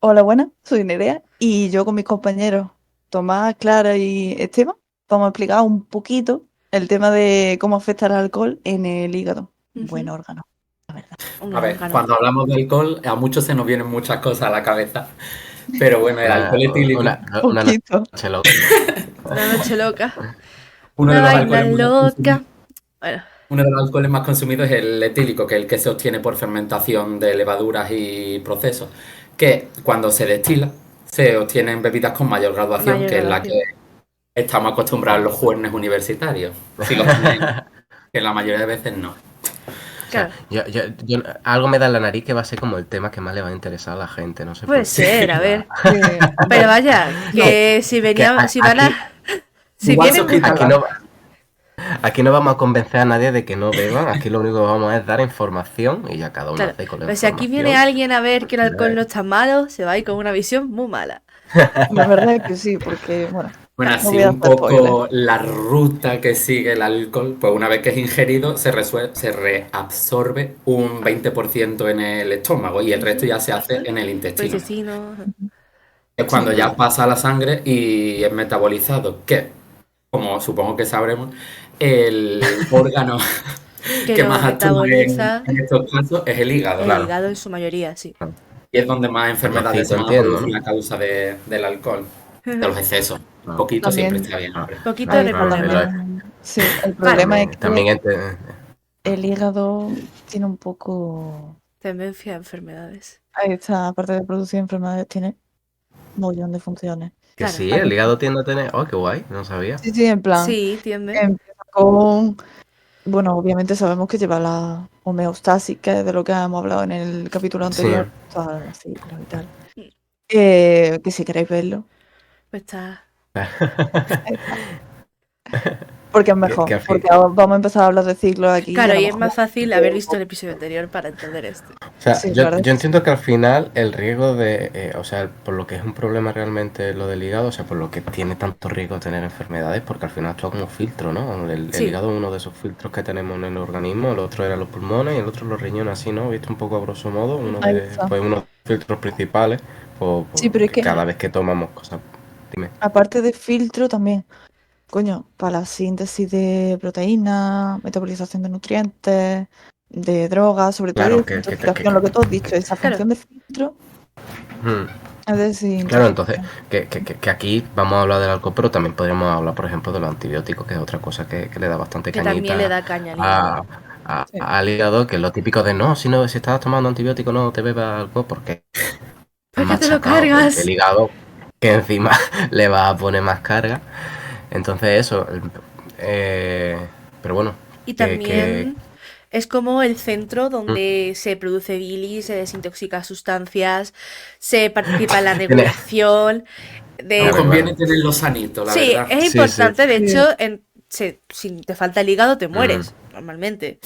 Hola, buenas, soy Nerea y yo con mis compañeros Tomás, Clara y Esteban vamos a explicar un poquito el tema de cómo afecta el alcohol en el hígado. Buen Ujú. órgano, la verdad. Un A gran ver, órgano. cuando hablamos de alcohol, a muchos se nos vienen muchas cosas a la cabeza. Pero bueno, el Claro. alcohol etílico, Un Una poquito. noche loca. Una noche loca. uno de Una los vaina alcoholes más consumidos, loca. Bueno, uno de los alcoholes más consumidos es el etílico, que es el que se obtiene por fermentación de levaduras y procesos, que cuando se destila se obtienen bebidas con mayor graduación, mayor que es la que graduación. estamos acostumbrados en los juernes universitarios. Si los tenéis, que la mayoría de veces no. O sea, Claro. algo me da en la nariz que va a ser como el tema que más le va a interesar a la gente, no sé Puede por qué. ser, a ver. Pero Hombre, vaya, no, que si Que venía, si van aquí, a. Si Igual se vienen os mucho. quita aquí no, aquí no vamos a convencer a nadie de que no beban, aquí lo único que vamos a es dar información y ya cada uno Claro. hace con la Pero si aquí viene información. alguien a ver que el alcohol no es tan malo, se va a ir con una visión muy mala. la verdad es que sí, porque, bueno, Bueno, no así voy a un hacer spoilers. poco la ruta que sigue el alcohol, pues una vez que es ingerido se reabsorbe un 20% en el estómago y el resto ya se hace en el Pues intestino. intestino. Es Sí, cuando ya pasa a la sangre y es metabolizado, que, como supongo que sabremos, el órgano Que que lo más actúa metaboliza en estos casos es el hígado. el Claro, hígado en su mayoría, sí. claro. Y es donde más enfermedades se Rocito, van a entiendo, producir ¿no? a causa del alcohol, de los excesos. Un Claro, poquito siempre también, está bien, claro, hombre. Poquito claro, no hay ahí está claro, problema. también. Sí, el Claro, problema es también, que también el hígado tiene un poco, tendencia a enfermedades. ahí está, aparte de producir enfermedades, tiene un montón de funciones. que Claro. sí, el hígado tiende a tener... Oh, qué guay, no sabía. Sí, sí, en plan, Sí, tiende. empieza con, bueno, obviamente sabemos que lleva la homeostasis, que es de lo que hemos hablado en el capítulo Sí. anterior, todas las siglas y tal. Mm. Que si queréis verlo, Pues está. ahí está. Porque es Que mejor, al fin... porque vamos a empezar a hablar de ciclos aquí y a Claro, lo y es mejor. más fácil haber visto el episodio anterior para entender este. O sea, Sí, la yo, verdad es yo que sí. entiendo que al final el riesgo de, o sea, por lo que es un problema realmente lo del hígado, o sea, por lo que tiene tanto riesgo de tener enfermedades, porque al final actúa como filtro, ¿no? El Sí, hígado es uno de esos filtros que tenemos en el organismo, el otro era los pulmones y el otro los riñones, así, ¿no? Visto un poco a grosso modo, Ahí está. uno de los filtros principales, Sí, pero es que que cada vez que tomamos cosas, dime. aparte de filtro también, coño, para la síntesis de proteínas, metabolización de nutrientes, de drogas, sobre todo Claro, desintoxicación, lo que tú has dicho, esa claro. función de filtro Hmm. es Claro, entonces, desintoxicación. que aquí vamos a hablar del alcohol, pero también podríamos hablar, por ejemplo, de los antibióticos, que es otra cosa que le da bastante Que también le cañita da caña al hígado. Sí. al hígado, que es lo típico de no, si estás tomando antibiótico no te bebas alcohol porque ¿Por es qué te lo machacado el cargas? hígado, que encima le va a poner más carga. Entonces eso, eh, pero bueno, Y que también es como el centro mm, donde se produce bilis, se desintoxica sustancias, se participa en la tiene- regulación Nos claro, de. conviene claro. tenerlo sanito, la Sí, verdad. es Sí, sí. importante. De Sí. hecho, si te falta el hígado, te Mm. mueres, normalmente.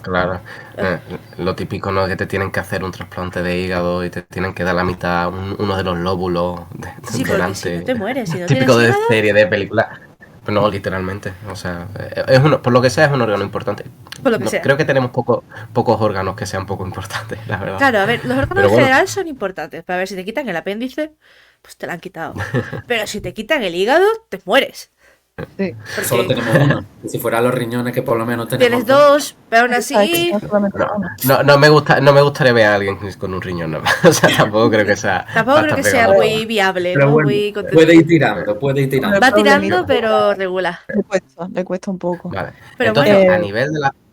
Claro, Ah, lo típico, ¿no? Que te tienen que hacer un trasplante de hígado y te tienen que dar la mitad, uno de los lóbulos sí, porque si no delante. te mueres, si no Típico tienes de hígado, serie, de película. Pero no, literalmente. O sea, por lo que sea, es un órgano importante. por lo que sea. Creo que tenemos pocos órganos que sean poco importantes, la verdad. Claro, a ver, los órganos Pero en bueno, general son importantes. Para ver si te quitan el apéndice, pues te lo han quitado. Pero si te quitan el hígado, te mueres. Sí. Solo Porque tenemos uno. Y si fuera los riñones, que por lo menos tienes tenemos dos. dos, pero aún Ahí está, es que así. tengo solamente no, uno. no me gustaría ver a alguien con un riñón, ¿no? O sea, tampoco creo que sea Tampoco creo hasta que pegado sea a la cama. muy viable, Pero ¿no? bueno, Muy puede ir contundente. tirando, puede ir Con el tirando. Va problemita tirando, pero regular. le cuesta un poco. Vale. Pero Entonces, bueno, a Eh, nivel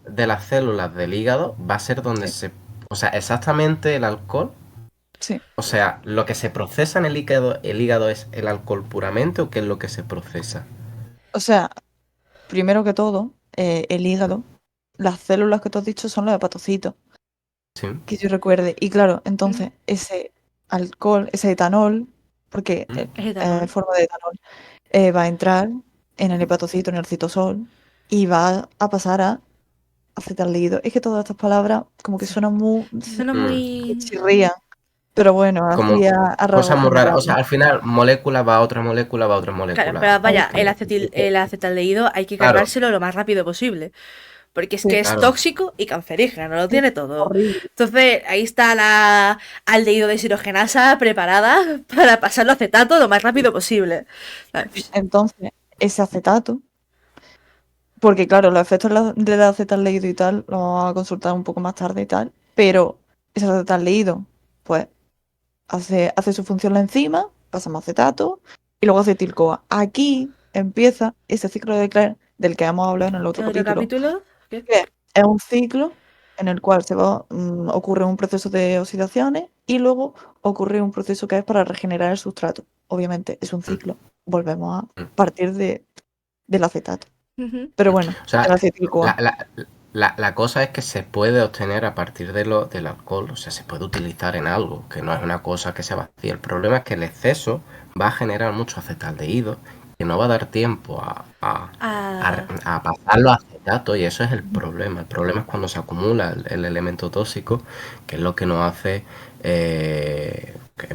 de las células del hígado, va a ser donde sí, o sea, exactamente el alcohol. sí. O sea, lo que se procesa en el hígado es el alcohol puramente o qué es lo que se procesa. O sea, primero que todo, el hígado, las células que tú has dicho son los hepatocitos, Sí. que yo recuerde. Y claro, mm, entonces ese alcohol, ese etanol, porque ¿Mm? es en etanol. forma de etanol, va a entrar en el hepatocito, en el citosol, y va a pasar a acetaldehído. Es que todas estas palabras como que Sí. suenan muy Suena Mm. muy. chirrían, pero bueno, Como así a cosas rasgos muy raras. O sea, generales. al final, molécula va a otra molécula, va a otra Claro, molécula. pero Ahí vaya, está. el acetaldehído hay que Claro, cargárselo lo más rápido posible. Porque es Sí, que es claro. tóxico y cancerígeno, lo tiene todo. horrible. Entonces, ahí está la aldehído deshidrogenasa preparada para pasarlo a acetato lo más rápido posible. Entonces, ese acetato, porque claro, los efectos del acetaldehído y tal, lo vamos a consultar un poco más tarde y tal, pero ese acetaldehído, pues, hace su función la enzima, pasamos a acetato y luego acetil-CoA. Aquí empieza ese ciclo de Krebs del que hemos hablado en el otro ¿En otro capítulo, capítulo? ¿Qué? que es un ciclo en el cual ocurre un proceso de oxidaciones y luego ocurre un proceso que es para regenerar el sustrato. Obviamente es un ciclo. Volvemos a partir del acetato. Ujú. Pero bueno, O sea, el acetil-CoA. la cosa es que se puede obtener a partir del alcohol, o sea, se puede utilizar en algo, que no es una cosa que se vacía. El problema es que el exceso va a generar mucho acetaldehído, que no va a dar tiempo Ah, a pasarlo a acetato, y eso es el problema. El problema es cuando se acumula el elemento tóxico, que es lo que nos hace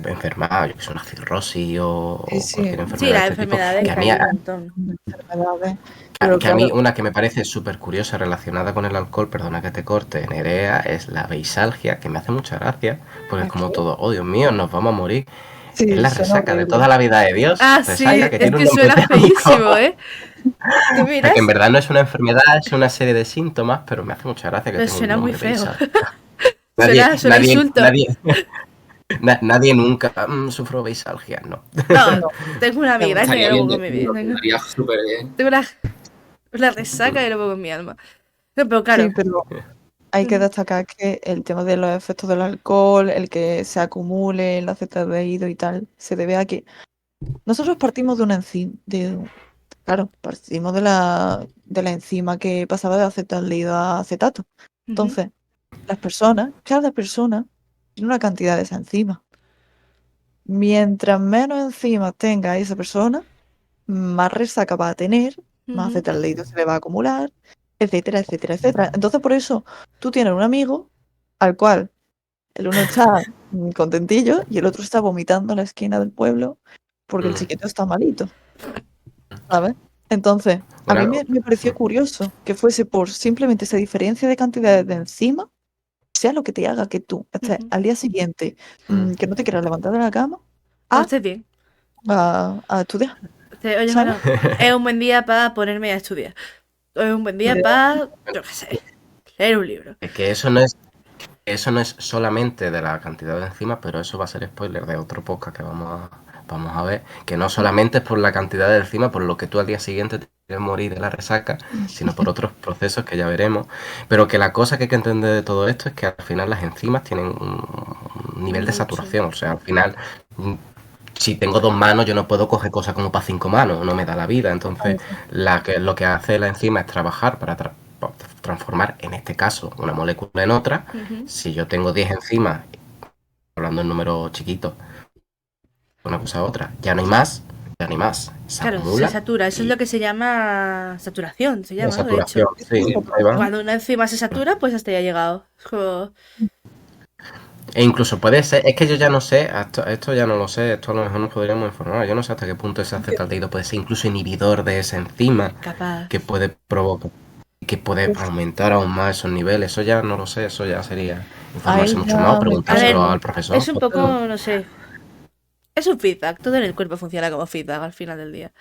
enfermar, yo que sé, una cirrosis o Sí, sí, cualquier sí, enfermedad de las este tipo, enfermedades que a que mí hay un montón. enfermedades. Pero que a mí claro, una que me parece súper curiosa relacionada con el alcohol, perdona que te corte, Nerea, es la beisalgia, que me hace mucha gracia, porque es como aquí, todo, oh Dios mío, nos vamos a morir. Es sí, la suena resaca de horrible. toda la vida de Dios, Ah, sí, resaca, que es tiene un que nombre suena técnico. feísimo, ¿eh? ¿Tú Que en miras? verdad no es una enfermedad, es una serie de síntomas, pero me hace mucha gracia que Pero tenga un suena muy nombre feo. beisalgia. Nadie, Suena a nadie, insulto. nadie, nadie nunca sufro beisalgia, no. No, No, tengo una pero migraña y Estaría no bien puedo con mi vida. decirlo, estaría súper bien. Tengo una resaca y no puedo con mi alma. No, pero sí, claro. pero hay que Ujú, destacar que el tema de los efectos del alcohol, el que se acumule el acetaldehído y tal, se debe a que nosotros partimos de una enzima, claro, partimos de la enzima que pasaba de acetaldehído a acetato. ujú, Entonces, cada persona tiene una cantidad de esa enzima. Mientras menos enzimas tenga esa persona, más resaca va a tener, más ujú, acetaldehído se le va a acumular, etcétera, etcétera, etcétera. Entonces, por eso, tú tienes un amigo al cual el uno está contentillo y el otro está vomitando en la esquina del pueblo porque el chiquito está malito, ¿sabes? Entonces, a mí Bueno, me pareció curioso que fuese por simplemente esa diferencia de cantidades de enzima, sea lo que te haga que tú estés ujú. al día siguiente que no te quieras levantar de la cama No a, estoy bien. a estudiar, Oye, ¿sabes? bueno, es un buen día para ponerme a estudiar. Es un buen día para, yo qué sé, leer un libro. es que eso no es solamente de la cantidad de enzimas, pero eso va a ser spoiler de otro podcast que vamos a ver, que no solamente es por la cantidad de enzimas, por lo que tú al día siguiente te quieres morir de la resaca, sino por otros procesos que ya veremos. Pero que la cosa que hay que entender de todo esto es que al final las enzimas tienen un nivel de Mucho. saturación. O sea, al final, si tengo 2 manos, yo no puedo coger cosas como para 5 manos, no me da la vida. Entonces, lo que hace la enzima es trabajar para transformar, en este caso, una molécula en otra. Ujú. Si yo tengo 10 enzimas, hablando en números chiquitos, una cosa a otra, ya no hay más. Se Claro, se acumula satura. Eso es y lo que se llama saturación, se la llama, de saturación, hecho. sí, ahí va. Cuando una enzima se satura, pues hasta ya ha llegado. Es como... E incluso puede ser, es que yo ya no sé, esto ya no lo sé, esto a lo mejor nos podríamos informar, yo no sé hasta qué punto ese acetaldehído puede ser incluso inhibidor de esa enzima Capaz. que puede provocar, que puede aumentar aún más esos niveles, eso ya no lo sé, eso ya sería informarse Ahí mucho más o ya me A ver, preguntárselo pierdo. al profesor. es un poco, no sé. Es un feedback. Todo en el cuerpo funciona como feedback al final del día.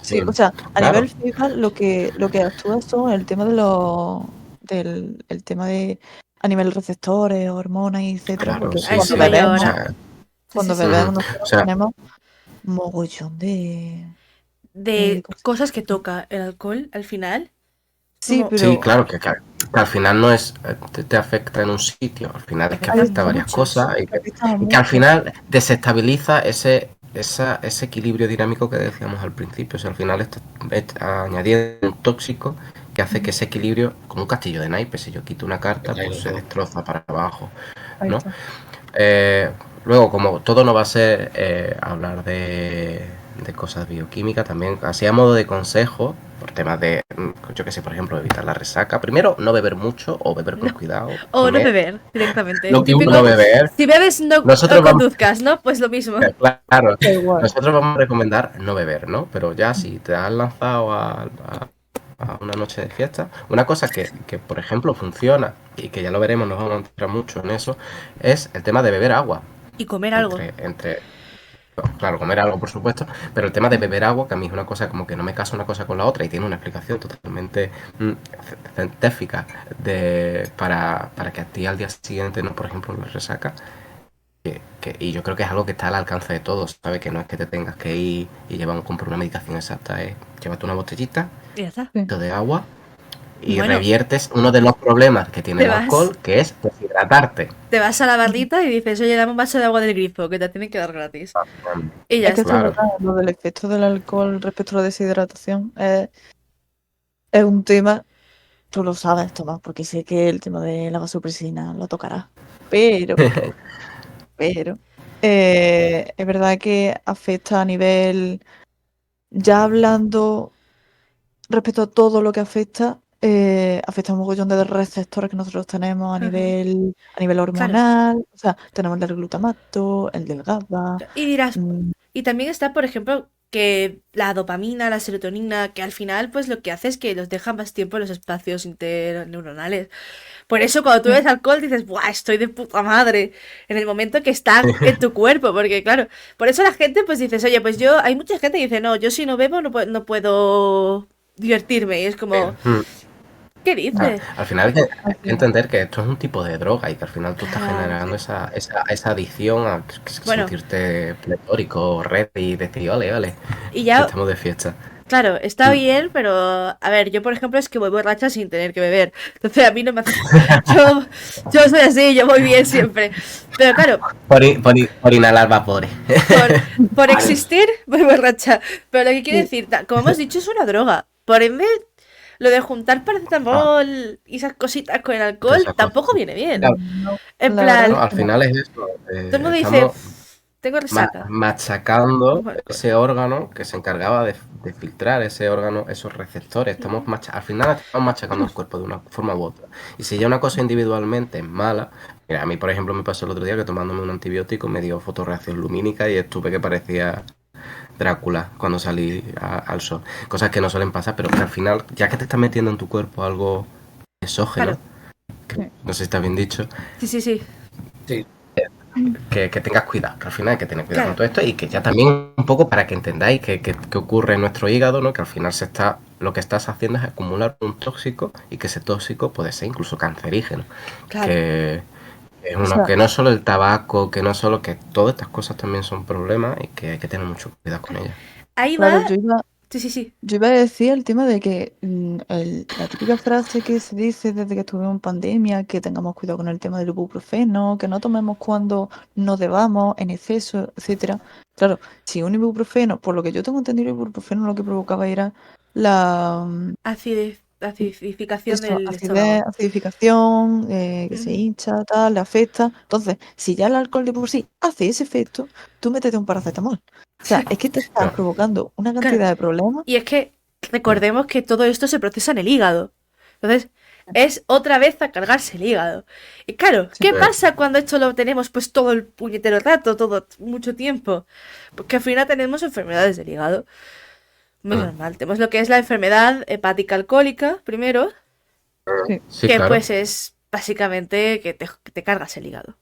Sí, o sea, a Claro, nivel FIFA lo que actúa son el tema del tema de a nivel receptores, hormonas, etcétera, claro, porque A sí, eso sí, iba yo o cuando ahora. sea, Sí, sí, sí. bebemos o nosotros sea, tenemos mogollón de De cosas. cosas que toca el alcohol al final. Sí, Como... sí, pero claro, que al final no es, te afecta en un sitio, al final Te es que afectan afecta a afecta, varias muchos. cosas afecta a y que al mucho. final desestabiliza ese equilibrio dinámico que decíamos al principio. O sea, al final está añadiendo un tóxico que hace que ese equilibrio, como un castillo de naipes, si yo quito una carta, pues se destroza para abajo, Ahí ¿no? está. Eh, Luego, como todo no va a ser hablar de cosas bioquímicas, también así a modo de consejo, por temas de, yo que sé, por ejemplo, evitar la resaca. Primero, no beber mucho o beber con No. cuidado, O no comer beber directamente. lo El que uno típico, no beber. si bebes no Nosotros vamos, conduzcas, ¿no? Pues lo mismo. claro, Da igual. nosotros vamos a recomendar no beber, ¿no? Pero ya si te has lanzado a una noche de fiesta. Una cosa que, por ejemplo, funciona y que ya lo veremos, nos vamos a entrar mucho en eso, es el tema de beber agua. Y comer algo. Claro, comer algo, por supuesto, pero el tema de beber agua, que a mí es una cosa como que no me casa una cosa con la otra y tiene una explicación totalmente científica para que a ti al día siguiente, no, por ejemplo, no resaca. Y yo creo que es algo que está al alcance de todos, ¿sabes? Que no es que te tengas que ir y comprar una medicación exacta, es llévate una botellita Y ya está. de agua y Bueno. reviertes uno de los problemas que tiene Te el vas. alcohol, que es deshidratarte. Te vas a la barrita y dices, oye, dame un vaso de agua del grifo, que te tienen que dar gratis. Y ya Es que está. esto es verdad, lo del efecto del alcohol respecto a la deshidratación es un tema, tú lo sabes, Tomás, porque sé que el tema de la vasopresina lo tocará. Pero es verdad que afecta a nivel, ya hablando respecto a todo lo que afecta, afecta a un mogollón de receptores que nosotros tenemos a nivel hormonal, o sea, tenemos el del glutamato, el del GABA. Y dirás, mm, y también está, por ejemplo, que la dopamina, la serotonina, que al final, pues lo que hace es que los deja más tiempo en los espacios interneuronales. Por eso, cuando tú bebes alcohol, dices, ¡buah, estoy de puta madre! En el momento que está en tu cuerpo, porque claro, por eso la gente, pues dices, oye, pues yo, hay mucha gente que dice, no, yo si no bebo no puedo divertirme. Y es como, ¿qué dices? Al final hay que entender que esto es un tipo de droga y que al final tú estás Claro. generando esa adicción a Bueno. sentirte pletórico, ready y decir, ole, Y ya, estamos de fiesta. claro, está bien, pero a ver, yo por ejemplo es que voy borracha sin tener que beber. Entonces a mí no me hace. Yo soy así, yo voy bien siempre. Pero claro, Por inhalar vapores. por existir, voy borracha. Pero lo que quiero decir, como hemos dicho, es una droga. Por ende, lo de juntar paracetamol y esas cositas con el alcohol Esas tampoco cosas. viene bien. Claro. En La plan, verdad No, al final es eso. todo el mundo dice, Estamos tengo resaca. machacando Bueno, ese órgano que se encargaba de filtrar ese órgano, esos receptores. Al final estamos machacando el cuerpo de una forma u otra. Y si ya una cosa individualmente es mala, mira, a mí por ejemplo me pasó el otro día que tomándome un antibiótico me dio fotorreacción lumínica y estuve que parecía Drácula cuando salí al sol. Cosas que no suelen pasar, pero que al final, ya que te estás metiendo en tu cuerpo algo exógeno, Claro. no sé si está bien dicho, Sí. Sí. que tengas cuidado, que al final hay que tener cuidado Claro. con todo esto y que ya también un poco para que entendáis que ocurre en nuestro hígado, ¿no? Que al final lo que estás haciendo es acumular un tóxico y que ese tóxico puede ser incluso cancerígeno. Claro. Que es O sea, que no solo el tabaco, que no solo que todas estas cosas también son problemas y que hay que tener mucho cuidado con ellas. Ahí claro, va. Sí. yo iba a decir el tema de que la típica frase que se dice desde que estuvimos en pandemia, que tengamos cuidado con el tema del ibuprofeno, que no tomemos cuando no debamos, en exceso, etcétera. Claro, si un ibuprofeno, por lo que yo tengo entendido, el ibuprofeno lo que provocaba era la Acidificación eso, del estómago. acidificación, que se Ujú. hincha, tal, le afecta. Entonces, si ya el alcohol de por sí hace ese efecto, tú métete un paracetamol. O sea, es que te estás Claro. provocando una Claro. cantidad de problemas. Y es que recordemos que todo esto se procesa en el hígado. Entonces, es otra vez a cargarse el hígado. Y claro, Sí. ¿qué pasa cuando esto lo tenemos pues todo el puñetero rato, todo mucho tiempo? Porque al final tenemos enfermedades del hígado. Muy normal. Tenemos lo que es la enfermedad hepática alcohólica, primero, Sí, Sí, que claro. pues es básicamente que te cargas el hígado.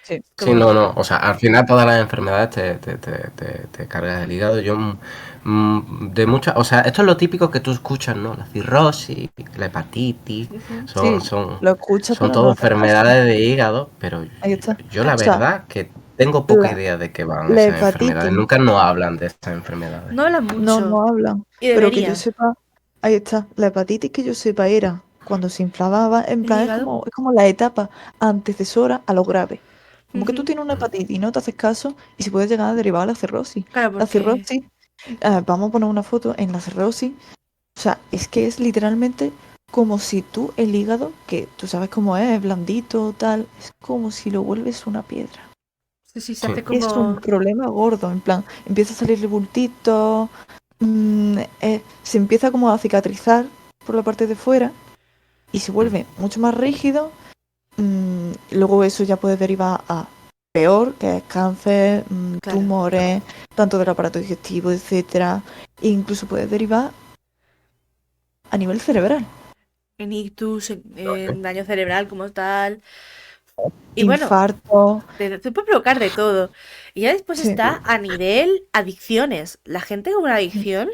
sí. Sí, Como- no. O sea, al final todas las enfermedades te cargas el hígado. De muchas. O sea, esto es lo típico que tú escuchas, ¿no? La cirrosis, la hepatitis. Sí, Son lo escuchas, son pero todo no te pasa. enfermedades de hígado, pero Ahí está. yo la O sea, verdad que tengo poca la, idea de qué van la esas enfermedades. hepatitis Nunca nos hablan de estas enfermedades. No hablan mucho. no hablan. Y Pero que yo deberían. sepa, ahí está. La hepatitis que yo sepa era cuando se inflamaba, en ¿El plan, hígado? es como la etapa antecesora a lo grave. Como que tú Ujú. tienes una hepatitis y no te haces caso y se puede llegar a derivar a la cirrosis. Claro, La porque... cirrosis, vamos a poner una foto en la cirrosis. O sea, es que es literalmente como si tú el hígado, que tú sabes cómo es blandito, tal, es como si lo vuelves una piedra. Sí, se Sí. hace Es un como... problema gordo, en plan, empieza a salirle bultito, se empieza como a cicatrizar por la parte de fuera y se vuelve mucho más rígido. Luego eso ya puede derivar a peor, que es cáncer, Claro. tumores, tanto del aparato digestivo, etcétera. E incluso puede derivar a nivel cerebral. En ictus, en daño cerebral como tal. Y bueno, Infarto. te puede provocar de todo. Y ya después Sí. está a nivel adicciones. La gente con una adicción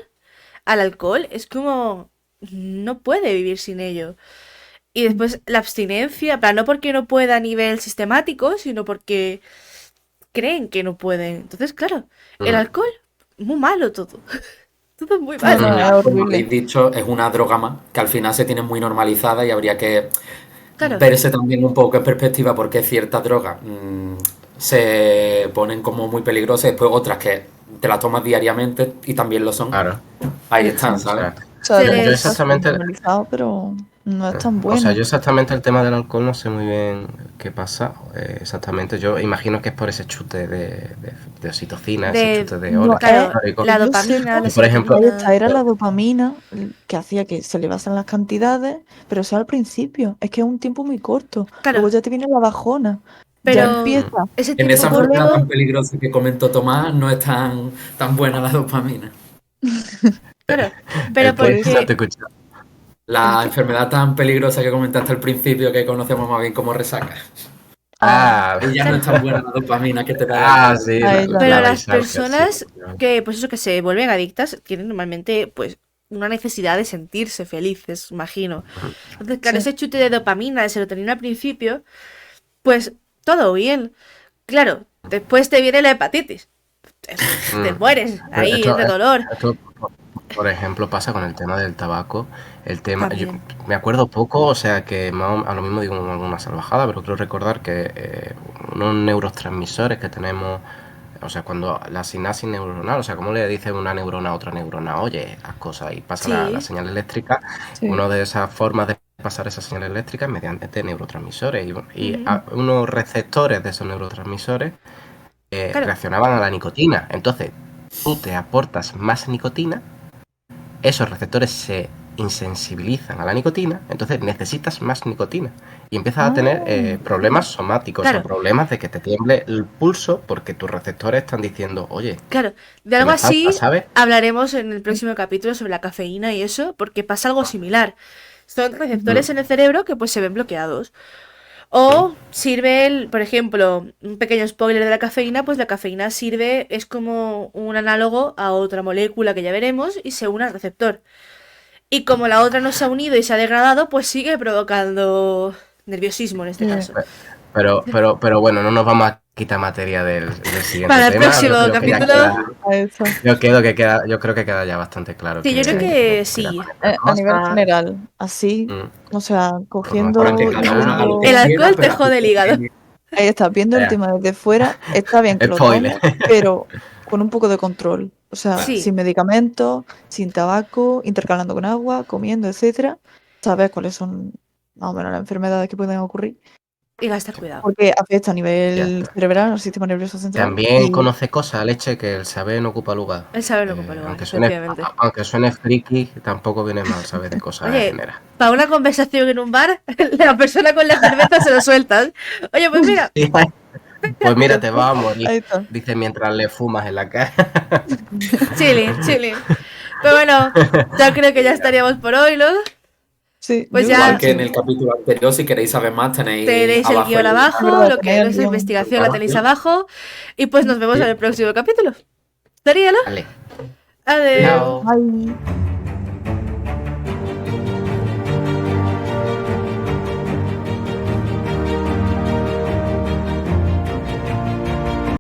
al alcohol es como no puede vivir sin ello. Y después la abstinencia, pero no porque no pueda a nivel sistemático, sino porque creen que no pueden. Entonces, claro, el alcohol, muy malo todo. Todo es muy malo. No, es Como horrible. habéis dicho, es una droga más que al final se tiene muy normalizada y habría que Claro. verse también un poco en perspectiva porque ciertas drogas se ponen como muy peligrosas y después otras que te las tomas diariamente y también lo son. Claro. Ahí están, ¿sabes? Exacto. O sea, Se como les- que Yo está exactamente, normalizado, pero no es tan o bueno. sea, yo exactamente el tema del alcohol no sé muy bien qué pasa. Exactamente, yo imagino que es por ese chute de oxitocina, ese De- chute de No, horas claro, calóricos. la yo dopamina, sepa, la por ejemplo, ahí serotonina. está, era la dopamina que hacía que se elevasen las cantidades, pero eso al principio, es que es un tiempo muy corto. Claro, Luego ya te viene la bajona. Ya pero empieza. ese En tiempo esa enfermedad corto, tan peligrosa que comentó Tomás no es tan buena la dopamina. claro, pero el por que eso. no porque te escucha. La qué? enfermedad tan peligrosa que comentaste al principio que conocemos más bien como resaca. Ah, Ella no claro, es tan buena la dopamina que te da el Sí, ahí ya. pero la las Visalgia, sí. personas que, pues eso, que se vuelven adictas, tienen normalmente, pues, una necesidad de sentirse felices, imagino. Entonces, claro, Sí. ese chute de dopamina, de serotonina al principio, pues, todo bien. Claro, después te viene la hepatitis. Te Mm. mueres Pero ahí, es de dolor. esto, por ejemplo, pasa con el tema del tabaco. El tema, yo También. me acuerdo poco, o sea que a lo mismo digo alguna salvajada, pero creo recordar que unos neurotransmisores que tenemos, o sea, cuando la sinapsis neuronal, o sea, ¿cómo le dice una neurona a otra neurona? Oye, haz cosas y pasa la Sí, señal eléctrica. Sí. Una de esas formas de pasar esa señal eléctrica es mediante neurotransmisores y ujú, unos receptores de esos neurotransmisores claro, reaccionaban a la nicotina. Entonces, tú te aportas más nicotina, esos receptores se insensibilizan a la nicotina, entonces necesitas más nicotina y empiezas a tener Ah, problemas somáticos o claro, problemas de que te tiemble el pulso porque tus receptores están diciendo, oye, claro. De que algo me falta, así ¿sabes? hablaremos en el próximo capítulo sobre la cafeína y eso, porque pasa algo similar. Son receptores Mm, en el cerebro que pues se ven bloqueados. mm, O sirve, por ejemplo, un pequeño spoiler de la cafeína, pues la cafeína sirve, es como un análogo a otra molécula que ya veremos y se une al receptor. Y como la otra no se ha unido y se ha degradado, pues sigue provocando nerviosismo en este sí. caso. pero bueno, no nos vamos a quitar materia del siguiente Para el tema. próximo Yo creo que ya capítulo, queda, A eso. yo creo que queda ya bastante claro sí, yo creo que sí. A nivel cosa. general, así, Mm, o sea, pues no Para que cogiendo y cada uno haga lo viendo. que El quiera, alcohol te pero aquí jode el hígado. Ahí está, viendo el tema desde fuera, está bien que lo Spoiler. tomes, pero con un poco de control. O sea, Sí, sin medicamentos, sin tabaco, intercalando con agua, comiendo, etcétera. Sabes cuáles son más o menos las enfermedades que pueden ocurrir. y gastar cuidado. Porque afecta a Ya nivel está. cerebral, al sistema nervioso central. También Y conoce cosas, leche, que el saber no ocupa lugar. El saber no ocupa lugar, efectivamente. Aunque suene friki, tampoco viene mal saber de cosas Oye, generales. para una conversación en un bar, la persona con la cerveza se lo sueltas. Oye, pues mira, Pues mira, te vas a morir. ahí está. Dice mientras le fumas en la cara. chilling, chilling. Pero bueno, yo creo que ya estaríamos por hoy, ¿no? Sí, Pues yo ya- igual que sí. en el capítulo anterior, si queréis saber más, tenéis Tenéis el abajo guión Es abajo, verdad, lo que tenéis no el es guión. investigación la tenéis Sí. abajo. Y pues nos vemos Sí. en el próximo capítulo. ¿Estaría, no? Vale. Adiós. Chao. Ay.